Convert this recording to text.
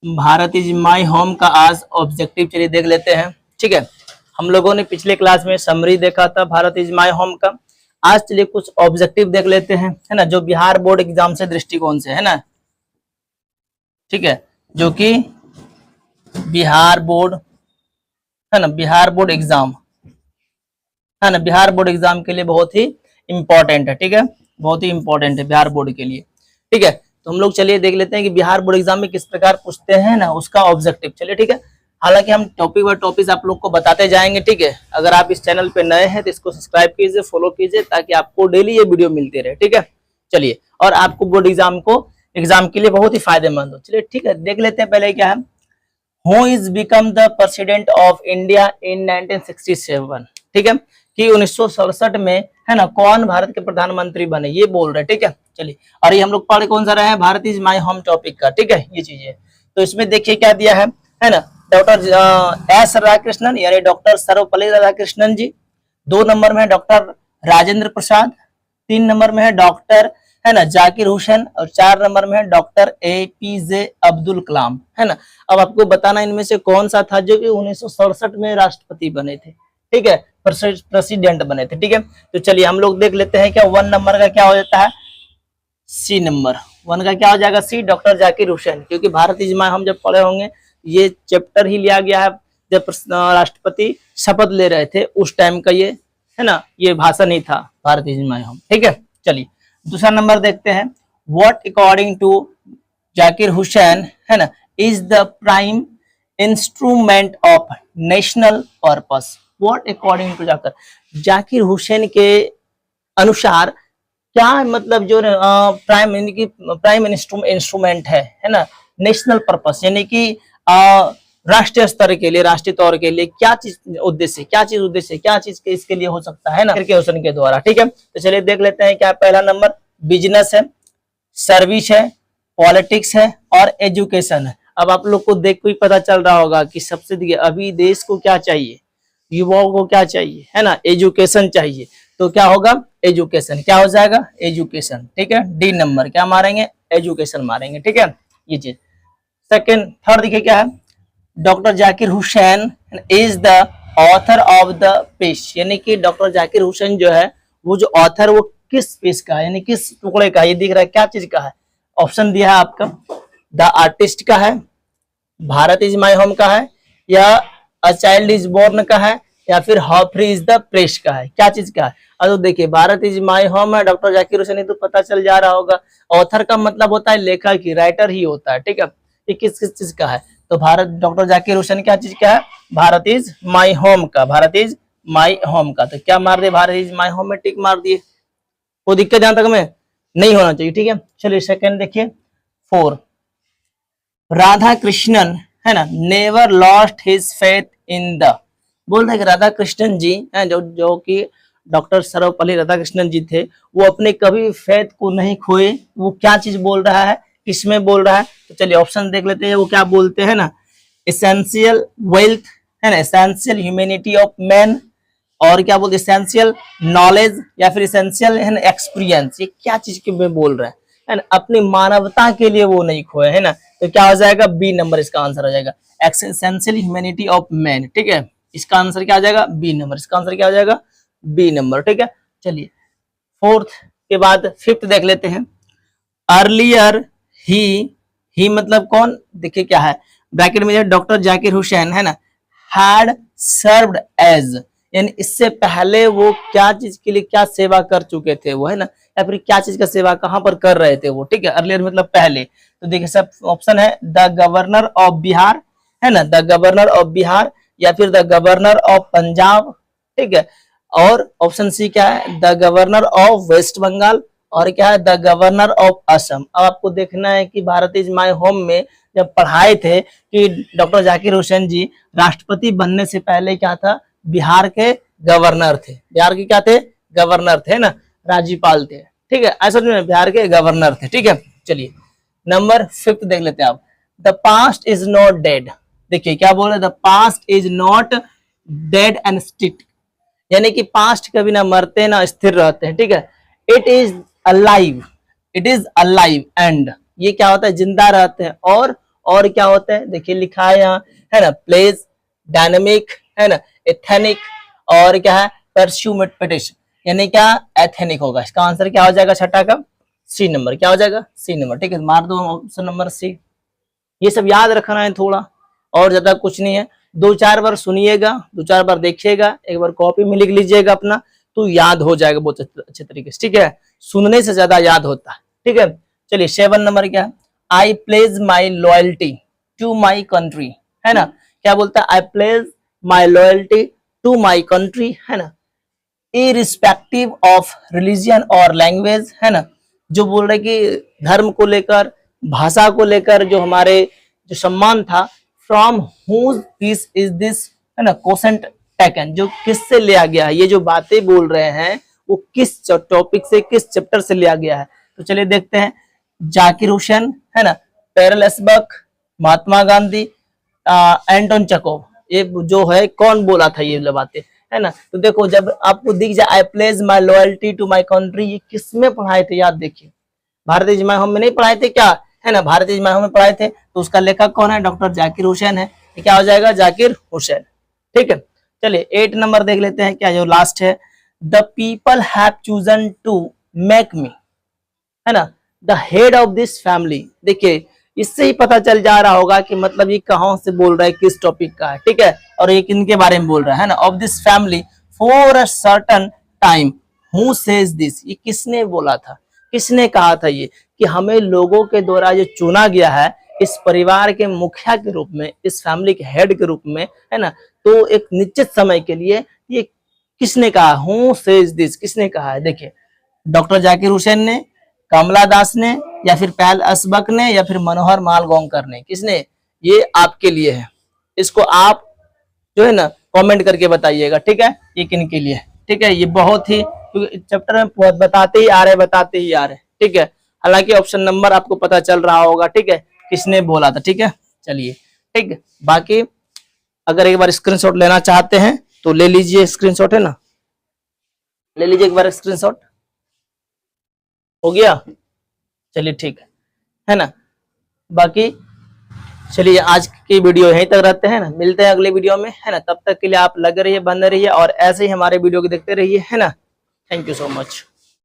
Bharat is my home का आज objective चलिए देख लेते हैं। ठीक है, हम लोगों ने पिछले क्लास में समरी देखा था भारत इज माई होम का। आज चलिए कुछ ऑब्जेक्टिव देख लेते हैं, है ना, जो बिहार बोर्ड एग्जाम से दृष्टिकोण से है ना। ठीक है, जो कि बिहार बोर्ड है ना, बिहार बोर्ड एग्जाम है ना, बिहार बोर्ड एग्जाम के लिए बहुत ही इंपॉर्टेंट है। ठीक है, बहुत ही इंपॉर्टेंट है बिहार बोर्ड के लिए। ठीक है, तो हम लोग चलिए देख लेते हैं कि बिहार बोर्ड एग्जाम में किस प्रकार पूछते हैं ना, उसका ऑब्जेक्टिव। चलिए ठीक है, हालांकि हम टॉपिक बाय टॉपिक आप लोग को बताते जाएंगे। ठीक है, अगर आप इस चैनल पे नए हैं तो इसको सब्सक्राइब कीजिए, फॉलो कीजिए, ताकि आपको डेली ये वीडियो मिलती रहे। ठीक है, चलिए, और आपको बोर्ड एग्जाम के लिए बहुत ही फायदेमंद हो। चलिए ठीक है, देख लेते हैं पहले क्या है। Who is become the president of India in 1967। ठीक है, कि 1967 में है ना कौन भारत के प्रधानमंत्री बने, ये बोल रहे हैं। ठीक है, चलिए, और ये हम लोग पढ़ कौन सा रहे हैं, Bharat is my home topic का। ठीक है, ये चीजें तो इसमें देखिए क्या दिया है ना, डॉक्टर एस राधाकृष्णन यानी डॉक्टर सर्वपल्ली राधाकृष्णन जी। 2 नंबर में है डॉक्टर राजेंद्र प्रसाद। 3 नंबर में है डॉक्टर है ना जाकिर हुसैन, और 4 नंबर में है डॉक्टर APJ अब्दुल कलाम। है ना, अब आपको बताना इनमें से कौन सा था जो कि 1967 में राष्ट्रपति बने थे। ठीक है, प्रेसिडेंट बने थे। ठीक है, तो चलिए हम लोग देख लेते हैं क्या 1 नंबर का क्या हो जाता है, सी नंबर 1 का क्या हो जाएगा, सी, डॉक्टर जाकिर हुसैन। क्योंकि भारत इज माई हम जब पढ़े होंगे ये चैप्टर ही लिया गया है जब राष्ट्रपति शपथ ले रहे थे उस टाइम का, ये है ना, ये भाषण ही था भारत इज माई होम। ठीक है, चलिए दूसरा नंबर देखते हैं। What according to Zakir Hussain है ना is the prime instrument of national purpose. What according to Zakir Hussain के अनुसार क्या मतलब जो प्राइम यानी कि प्राइम इंस्ट्रूमेंट है ना नेशनल पर्पस, यानी कि राष्ट्रीय स्तर के लिए, राष्ट्रीय तौर के लिए क्या चीज उद्देश्य, क्या चीज के इसके लिए हो सकता है ना जाकिर हुसैन के द्वारा। ठीक है, तो चलिए देख लेते हैं क्या। पहला नंबर बिजनेस है, सर्विस है, पॉलिटिक्स है और एजुकेशन है। अब आप लोग को देख के पता चल रहा होगा कि सबसे अभी देश को क्या चाहिए, युवाओं को क्या चाहिए, है ना, एजुकेशन चाहिए। तो क्या होगा, एजुकेशन, क्या हो जाएगा, एजुकेशन। ठीक है, डी नंबर क्या मारेंगे, एजुकेशन मारेंगे। ठीक है, ये चीज। सेकंड, थर्ड देखिए क्या है, doctor Zakir Hussain is the author of the piece, यानी कि डॉक्टर जाकिर हुसैन जो है वो जो ऑथर वो किस पीस का है, यानी किस टुकड़े का, ये दिख रहा है क्या चीज का है। ऑप्शन दिया है आपका, द आर्टिस्ट का है, भारत इज माई होम का है, या अ चाइल्ड इज बोर्न का है, या फिर how free is the press का है, क्या चीज का है। अब तो देखिए भारत इज माई होम है, डॉक्टर जाकिर हुसैन, तो पता चल जा रहा होगा। ऑथर का मतलब होता है लेखक ही, राइटर ही होता है। ठीक है, ये किस किस चीज का है, तो भारत डॉक्टर जाकिर हुसैन क्या चीज का है, भारत इज माई होम का, भारत इज माई होम का। तो क्या मार दिए, भारत इज माई होम में टिक मार दिए, कोई दिक्कत जहां तक में नहीं होना चाहिए। ठीक है, चलिए सेकंड देखिए। 4, राधा कृष्णन है ना never lost his faith in the, बोल रहे कि राधा कृष्णन जी हैं जो कि डॉक्टर सर्वपल्ली राधाकृष्णन जी थे, वो अपने कभी फेथ को नहीं खोए। वो क्या चीज बोल रहा है, किसमें बोल रहा है, तो चलिए ऑप्शन देख लेते हैं। वो क्या बोलते हैं ना, एसेंशियल वेल्थ है ना, एसेंशियल ह्यूमैनिटी ऑफ मैन, और क्या बोलते एसेंशियल नॉलेज, या फिर एसेंशियल है ना एक्सपीरियंस। ये क्या चीज के में बोल रहा है ना, अपनी मानवता के लिए वो नहीं खोए, है ना। तो क्या हो जाएगा, बी नंबर इसका आंसर हो जाएगा, एसेंशियल ह्यूमैनिटी ऑफ मैन। ठीक है, इसका आंसर क्या आ जाएगा, बी नंबर, इसका आंसर क्या हो जाएगा, बी नंबर। ठीक है, चलिए फोर्थ के बाद फिफ्थ देख लेते हैं। अर्लियर ही मतलब कौन, देखिए क्या है ब्रैकेट में, डॉक्टर जाकिर हुसैन है ना हैड सर्व्ड एज, यानी इससे पहले वो क्या चीज के लिए क्या सेवा कर चुके थे वो, है ना, या फिर क्या चीज का सेवा कहां पर कर रहे थे वो। ठीक है, अर्लियर मतलब पहले। तो देखिए सब ऑप्शन है, द गवर्नर ऑफ बिहार है ना, द गवर्नर ऑफ बिहार, या फिर द गवर्नर ऑफ पंजाब। ठीक है, और ऑप्शन सी क्या है, the governor of West Bengal, और क्या है, द गवर्नर ऑफ असम। अब आपको देखना है कि भारत इज माई होम में जब पढ़ाए थे कि डॉक्टर जाकिर हुसैन जी राष्ट्रपति बनने से पहले क्या था, बिहार के गवर्नर थे। बिहार के क्या थे, गवर्नर थे ना, राज्यपाल थे। ठीक है, ऐसा नहीं, बिहार के गवर्नर थे। ठीक है, चलिए नंबर 5 देख लेते हैं आप। The past is not dead, देखिए क्या बोल रहे, the past is not dead and stick, यानी कि पास्ट कभी ना मरते ना स्थिर रहते हैं। ठीक है, it is alive, it is alive and, ये क्या होता है, जिंदा रहते हैं और और क्या होता है देखिए लिखा है यहाँ, है ना, प्लेज, डायनेमिक, है ना, एथेनिक, और क्या है परस्यूमेटेशन, यानी क्या एथेनिक होगा। इसका आंसर क्या हो जाएगा छठा का सी नंबर, क्या हो जाएगा सी नंबर। ठीक है, मार दो ऑप्शन नंबर सी। ये सब याद रखना है थोड़ा, और ज्यादा कुछ नहीं है। 2-4 बार सुनिएगा, 2-4 बार देखिएगा, एक बार कॉपी में लिख लीजिएगा अपना, तो याद हो जाएगा बहुत अच्छे तरीके से। ठीक है, सुनने से ज्यादा याद होता है। ठीक है, चलिए 7 नंबर क्या है, I pledge my loyalty to my country, है ना, क्या बोलता है, I pledge my loyalty to my country, है ना, इरिस्पेक्टिव ऑफ रिलीजियन और लैंग्वेज, है ना, जो बोल रहे कि धर्म को लेकर, भाषा को लेकर जो हमारे जो सम्मान था, from whose piece is this, है ना, क्वेश्चन टेकन, जो किससे लिया गया है, ये जो बातें बोल रहे हैं वो किस टॉपिक से, किस चैप्टर से लिया गया है। तो चलिए देखते हैं, जाकिर हुसैन, है ना, पेरल एसबक, महात्मा गांधी, एंटोन चेकोव, ये जो है कौन बोला था ये बातें, है ना। तो देखो जब आपको दिख जाए I pledge my loyalty to my country, ये किसमें पढ़ाए थे याद देखिए, भारतीय इजमाय होम में नहीं पढ़ाए थे क्या, है ना, भारतीय इजमाय होम में पढ़ाए थे। तो उसका लेखक कौन है, डॉक्टर जाकिर हुसैन है। ये क्या हो जाएगा जाकिर हुसैन। ठीक है, चलिए 8 नंबर देख लेते हैं, क्या जो लास्ट है, the people have chosen to make me, है ना, the head of this family. देखिए इससे ही पता चल जा रहा होगा कि मतलब ये कहां से बोल रहा है, किस टॉपिक का है। ठीक है, और ये किनके बारे में बोल रहा है ना, of this family for a certain time, who says this, ये किसने बोला था, किसने कहा था ये, कि हमें लोगों के द्वारा जो चुना गया है इस परिवार के मुखिया के रूप में, इस फैमिली के हेड के रूप में, है ना, तो एक निश्चित समय के लिए, ये किसने कहा, हु सेज दिस, किसने कहा है। देखिए डॉक्टर जाकिर हुसैन ने, कमला दास ने, या फिर पैल असबक ने, या फिर मनोहर मालगांवकर ने, किसने, ये आपके लिए है, इसको आप जो है ना कमेंट करके बताइएगा। ठीक है, ये किन के लिए। ठीक है, ये बहुत ही चैप्टर में बताते ही आ रहे। ठीक है, हालांकि ऑप्शन नंबर आपको पता चल रहा होगा। ठीक है, किसने बोला था। ठीक है, चलिए ठीक है, बाकी अगर एक बार स्क्रीनशॉट लेना चाहते हैं तो ले लीजिए, स्क्रीनशॉट है ना, ले लीजिए एक बार स्क्रीनशॉट, हो गया, चलिए ठीक है ना। बाकी चलिए आज की वीडियो यहीं तक रहते हैं ना, मिलते हैं अगले वीडियो में, है ना, तब तक के लिए आप लगे रहिए, बने रहिए, और ऐसे ही हमारे वीडियो को देखते रहिए, है ना। Thank you so much.